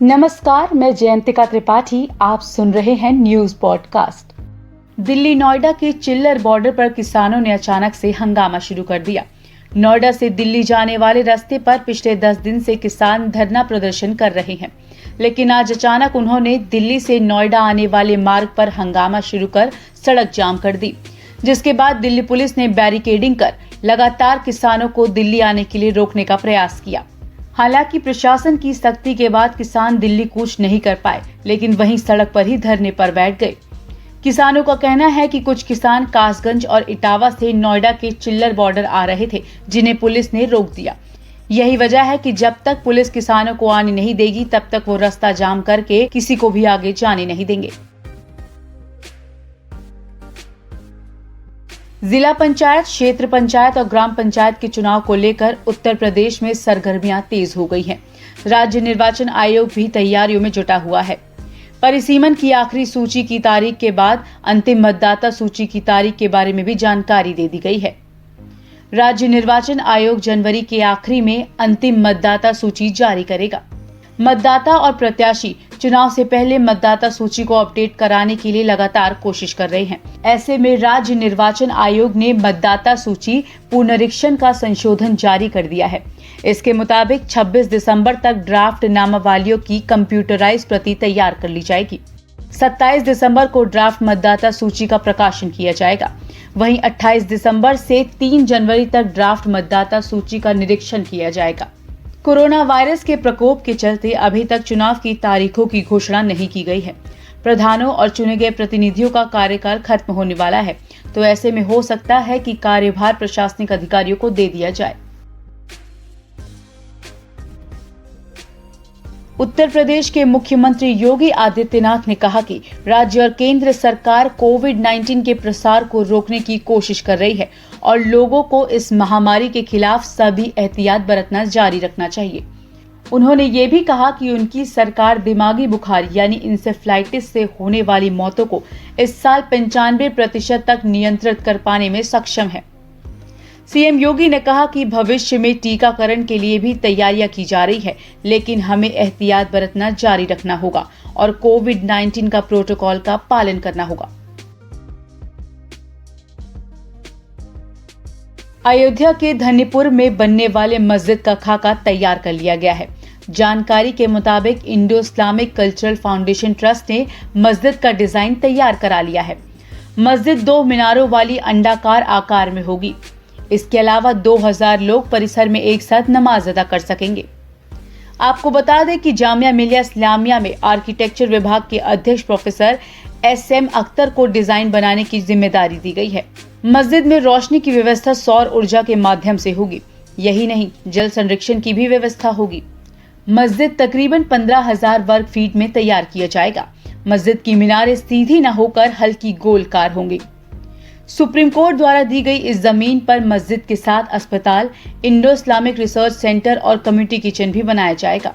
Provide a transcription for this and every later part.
नमस्कार, मैं जयंतिका त्रिपाठी। आप सुन रहे हैं न्यूज पॉडकास्ट। दिल्ली नोएडा के चिल्लर बॉर्डर पर किसानों ने अचानक से हंगामा शुरू कर दिया। नोएडा से दिल्ली जाने वाले रास्ते पर पिछले 10 दिन से किसान धरना प्रदर्शन कर रहे हैं, लेकिन आज अचानक उन्होंने दिल्ली से नोएडा आने वाले मार्ग पर हंगामा शुरू कर सड़क जाम कर दी, जिसके बाद दिल्ली पुलिस ने बैरिकेडिंग कर लगातार किसानों को दिल्ली आने के लिए रोकने का प्रयास किया। हालांकि प्रशासन की सख्ती के बाद किसान दिल्ली कूच नहीं कर पाए, लेकिन वहीं सड़क पर ही धरने पर बैठ गए। किसानों का कहना है कि कुछ किसान कासगंज और इटावा से नोएडा के चिल्लर बॉर्डर आ रहे थे, जिन्हें पुलिस ने रोक दिया। यही वजह है कि जब तक पुलिस किसानों को आने नहीं देगी, तब तक वो रास्ता जाम करके किसी को भी आगे जाने नहीं देंगे। जिला पंचायत, क्षेत्र पंचायत और ग्राम पंचायत के चुनाव को लेकर उत्तर प्रदेश में सरगर्मियां तेज हो गई हैं। राज्य निर्वाचन आयोग भी तैयारियों में जुटा हुआ है। परिसीमन की आखिरी सूची की तारीख के बाद अंतिम मतदाता सूची की तारीख के बारे में भी जानकारी दे दी गई है। राज्य निर्वाचन आयोग जनवरी के आखिरी में अंतिम मतदाता सूची जारी करेगा। मतदाता और प्रत्याशी चुनाव से पहले मतदाता सूची को अपडेट कराने के लिए लगातार कोशिश कर रहे हैं। ऐसे में राज्य निर्वाचन आयोग ने मतदाता सूची पुनरीक्षण का संशोधन जारी कर दिया है। इसके मुताबिक 26 दिसंबर तक ड्राफ्ट नामावलियों की कंप्यूटराइज प्रति तैयार कर ली जाएगी। 27 दिसंबर को ड्राफ्ट मतदाता सूची का प्रकाशन किया जाएगा। वहीं 28 दिसंबर से 3 जनवरी तक ड्राफ्ट मतदाता सूची का निरीक्षण किया जाएगा। कोरोना वायरस के प्रकोप के चलते अभी तक चुनाव की तारीखों की घोषणा नहीं की गई है। प्रधानों और चुने गए प्रतिनिधियों का कार्यकाल खत्म होने वाला है, तो ऐसे में हो सकता है कि कार्यभार प्रशासनिक अधिकारियों को दे दिया जाए। उत्तर प्रदेश के मुख्यमंत्री योगी आदित्यनाथ ने कहा कि राज्य और केंद्र सरकार कोविड-19 के प्रसार को रोकने की कोशिश कर रही है और लोगों को इस महामारी के खिलाफ सभी एहतियात बरतना जारी रखना चाहिए। उन्होंने ये भी कहा कि उनकी सरकार दिमागी बुखार यानी इंसेफ्लाइटिस से होने वाली मौतों को इस साल 95% तक नियंत्रित कर पाने में सक्षम है। सीएम योगी ने कहा कि भविष्य में टीकाकरण के लिए भी तैयारियां की जा रही है, लेकिन हमें एहतियात बरतना जारी रखना होगा और कोविड-19 का प्रोटोकॉल का पालन करना होगा। अयोध्या के धन्यपुर में बनने वाले मस्जिद का खाका तैयार कर लिया गया है। जानकारी के मुताबिक Indo Islamic cultural foundation trust ने मस्जिद का डिजाइन तैयार करा लिया है। मस्जिद 2 मीनारों वाली अंडाकार आकार में होगी। इसके अलावा 2000 लोग परिसर में एक साथ नमाज अदा कर सकेंगे। आपको बता दें कि जामिया मिलिया इस्लामिया में आर्किटेक्चर विभाग के अध्यक्ष प्रोफेसर SM अख्तर को डिजाइन बनाने की जिम्मेदारी दी गई है। मस्जिद में रोशनी की व्यवस्था सौर ऊर्जा के माध्यम से होगी। यही नहीं, जल संरक्षण की भी व्यवस्था होगी। मस्जिद तकरीबन 15,000 वर्ग फीट में तैयार किया जाएगा। मस्जिद की मीनारें सीधी न होकर हल्की गोलकार होंगी। सुप्रीम कोर्ट द्वारा दी गई इस जमीन पर मस्जिद के साथ अस्पताल, इंडो इस्लामिक रिसर्च सेंटर और कम्युनिटी किचन भी बनाया जाएगा।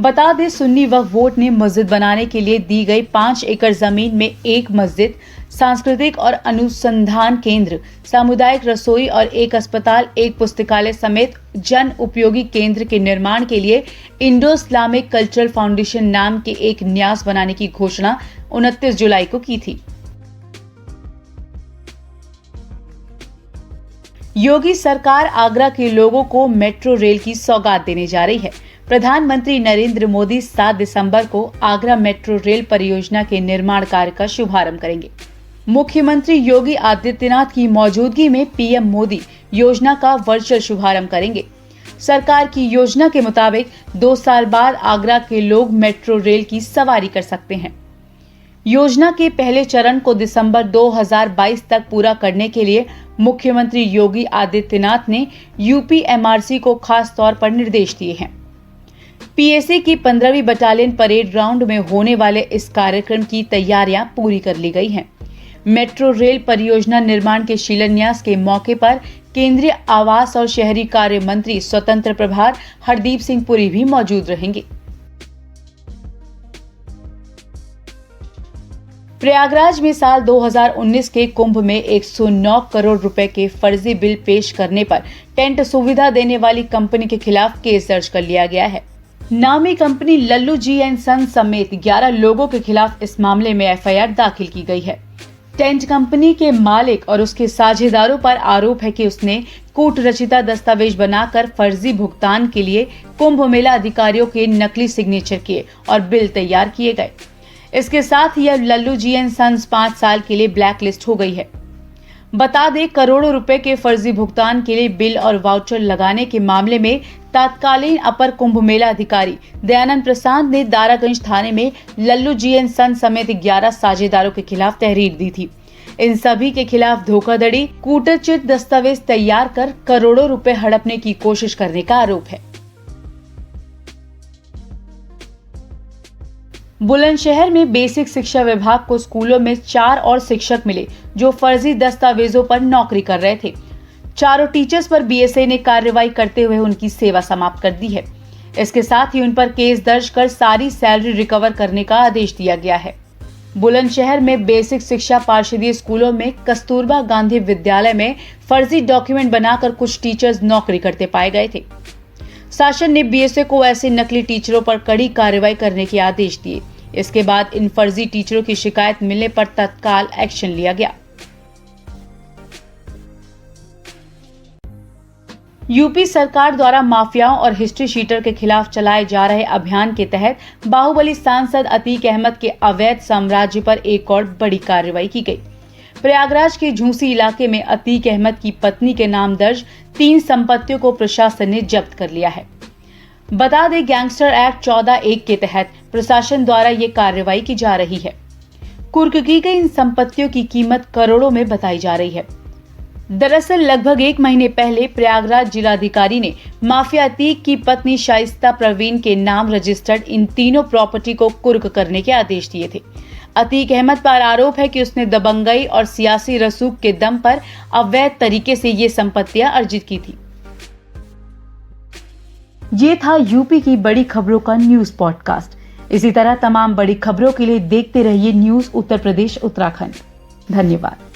बता दें, सुन्नी वक्फ बोर्ड ने मस्जिद बनाने के लिए दी गई 5 एकड़ जमीन में एक मस्जिद, सांस्कृतिक और अनुसंधान केंद्र, सामुदायिक रसोई और एक अस्पताल, एक पुस्तकालय समेत जन उपयोगी केंद्र के निर्माण के लिए इंडो इस्लामिक कल्चरल फाउंडेशन नाम के एक न्यास बनाने की घोषणा 29 जुलाई को की थी। योगी सरकार आगरा के लोगों को मेट्रो रेल की सौगात देने जा रही है। प्रधानमंत्री नरेंद्र मोदी 7 दिसंबर को आगरा मेट्रो रेल परियोजना के निर्माण कार्य का शुभारंभ करेंगे। मुख्यमंत्री योगी आदित्यनाथ की मौजूदगी में पीएम मोदी योजना का वर्चुअल शुभारंभ करेंगे। सरकार की योजना के मुताबिक 2 साल बाद आगरा के लोग मेट्रो रेल की सवारी कर सकते हैं। योजना के पहले चरण को दिसंबर 2022 तक पूरा करने के लिए मुख्यमंत्री योगी आदित्यनाथ ने यूपीएमआरसी को खास तौर पर निर्देश दिए हैं। पीएसी की 15वीं बटालियन परेड ग्राउंड में होने वाले इस कार्यक्रम की तैयारियां पूरी कर ली गई हैं। मेट्रो रेल परियोजना निर्माण के शिलान्यास के मौके पर केंद्रीय आवास और शहरी कार्य मंत्री स्वतंत्र प्रभार हरदीप सिंह पुरी भी मौजूद रहेंगे। प्रयागराज में साल 2019 के कुंभ में 109 करोड़ रुपए के फर्जी बिल पेश करने पर टेंट सुविधा देने वाली कंपनी के खिलाफ केस दर्ज कर लिया गया है। नामी कंपनी लल्लू जी एंड सन समेत 11 लोगों के खिलाफ इस मामले में एफआईआर दाखिल की गई है। टेंट कंपनी के मालिक और उसके साझेदारों पर आरोप है कि उसने कूट रचिता दस्तावेज बनाकर फर्जी भुगतान के लिए कुंभ मेला अधिकारियों के नकली सिग्नेचर किए और बिल तैयार किए गए। इसके साथ ही अब लल्लू जी एंड सन्स 5 साल के लिए ब्लैक लिस्ट हो गई है। बता दें, करोड़ों रुपए के फर्जी भुगतान के लिए बिल और वाउचर लगाने के मामले में तत्कालीन अपर कुंभ मेला अधिकारी दयानंद प्रसाद ने दारागंज थाने में लल्लू जी एंड सन समेत 11 साझेदारों के खिलाफ तहरीर दी थी। इन सभी के खिलाफ धोखाधड़ी, कूटरचित दस्तावेज तैयार कर करोड़ों रुपए हड़पने की कोशिश करने का आरोप है। बुलंदशहर में बेसिक शिक्षा विभाग को स्कूलों में 4 और शिक्षक मिले जो फर्जी दस्तावेजों पर नौकरी कर रहे थे। चारों टीचर्स पर बीएसए ने कार्रवाई करते हुए उनकी सेवा समाप्त कर दी है। इसके साथ ही उन पर केस दर्ज कर सारी सैलरी रिकवर करने का आदेश दिया गया है। बुलंदशहर में बेसिक शिक्षा पार्षदीय स्कूलों में कस्तूरबा गांधी विद्यालय में फर्जी डॉक्यूमेंट बनाकर कुछ टीचर्स नौकरी करते पाए गए थे। शासन ने बीएसए को ऐसे नकली टीचरों पर कड़ी कार्रवाई करने के आदेश दिए। इसके बाद इन फर्जी टीचरों की शिकायत मिलने पर तत्काल एक्शन लिया गया। यूपी सरकार द्वारा माफियाओं और हिस्ट्री शीटर के खिलाफ चलाए जा रहे अभियान के तहत बाहुबली सांसद अतीक अहमद के अवैध साम्राज्य पर एक और बड़ी कार्रवाई की गई। प्रयागराज के झूसी इलाके में अतीक अहमद की पत्नी के नाम दर्ज 3 संपत्तियों को प्रशासन ने जब्त कर लिया है। बता दें, गैंगस्टर एक्ट 14(1) के तहत प्रशासन द्वारा ये कार्रवाई की जा रही है। कुर्क की गई इन संपत्तियों की कीमत करोड़ों में बताई जा रही है। दरअसल लगभग 1 महीने पहले प्रयागराज जिलाधिकारी ने माफिया अतीक की पत्नी शाइस्ता प्रवीण के नाम रजिस्टर्ड इन तीनों प्रॉपर्टी को कुर्क करने के आदेश दिए थे। अतीक अहमद पर आरोप है कि उसने दबंगई और सियासी रसूख के दम पर अवैध तरीके से ये संपत्तियां अर्जित की थी। ये था यूपी की बड़ी खबरों का न्यूज पॉडकास्ट। इसी तरह तमाम बड़ी खबरों के लिए देखते रहिए न्यूज उत्तर प्रदेश उत्तराखंड। धन्यवाद।